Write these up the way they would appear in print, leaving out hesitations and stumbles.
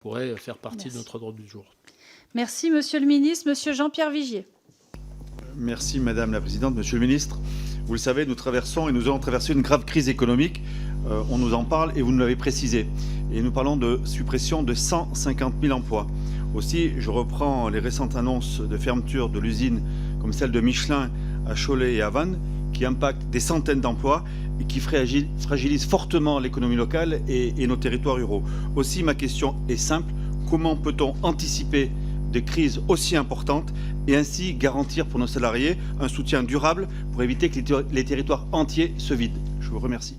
pourrait faire partie de notre ordre du jour. Merci, Monsieur le ministre. Monsieur Jean-Pierre Vigier. Merci Madame la Présidente. Monsieur le Ministre, vous le savez, nous traversons et nous allons traverser une grave crise économique. On nous en parle et vous nous l'avez précisé. Et nous parlons de suppression de 150 000 emplois. Aussi, je reprends les récentes annonces de fermeture de l'usine comme celle de Michelin à Cholet et à Vannes, qui impactent des centaines d'emplois et qui fragilisent fortement l'économie locale et nos territoires ruraux. Aussi, ma question est simple. Comment peut-on anticiper des crises aussi importantes et ainsi garantir pour nos salariés un soutien durable pour éviter que les territoires entiers se vident? Je vous remercie.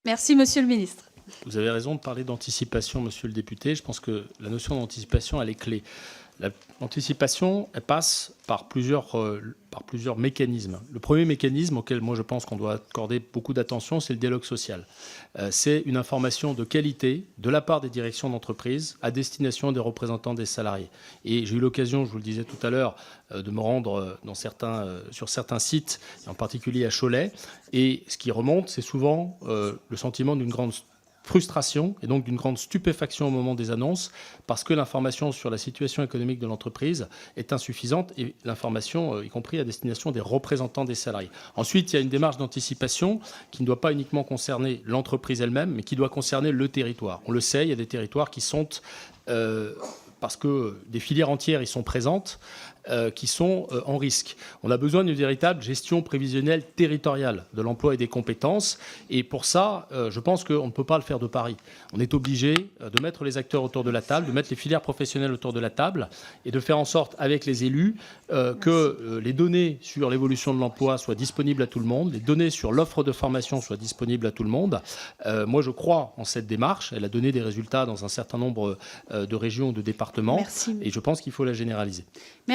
Merci, Monsieur le ministre. Vous avez raison de parler d'anticipation, monsieur le député. Je pense que la notion d'anticipation, elle est clé. L'anticipation, elle passe par plusieurs mécanismes. Le premier mécanisme auquel moi je pense qu'on doit accorder beaucoup d'attention, c'est le dialogue social. C'est une information de qualité de la part des directions d'entreprise à destination des représentants des salariés. Et j'ai eu l'occasion, je vous le disais tout à l'heure, de me rendre sur certains sites, en particulier à Cholet. Et ce qui remonte, c'est souvent le sentiment d'une grande frustration et donc d'une grande stupéfaction au moment des annonces parce que l'information sur la situation économique de l'entreprise est insuffisante et l'information, y compris à destination des représentants des salariés. Ensuite, il y a une démarche d'anticipation qui ne doit pas uniquement concerner l'entreprise elle-même, mais qui doit concerner le territoire. On le sait, il y a des territoires qui sont, parce que des filières entières y sont présentes, qui sont en risque. On a besoin d'une véritable gestion prévisionnelle territoriale de l'emploi et des compétences. Et pour ça, je pense qu'on ne peut pas le faire de Paris. On est obligé de mettre les acteurs autour de la table, de mettre les filières professionnelles autour de la table et de faire en sorte, avec les élus, que les données sur l'évolution de l'emploi soient disponibles à tout le monde, les données sur l'offre de formation soient disponibles à tout le monde. Moi, je crois en cette démarche. Elle a donné des résultats dans un certain nombre de régions ou de départements. Merci. Et je pense qu'il faut la généraliser.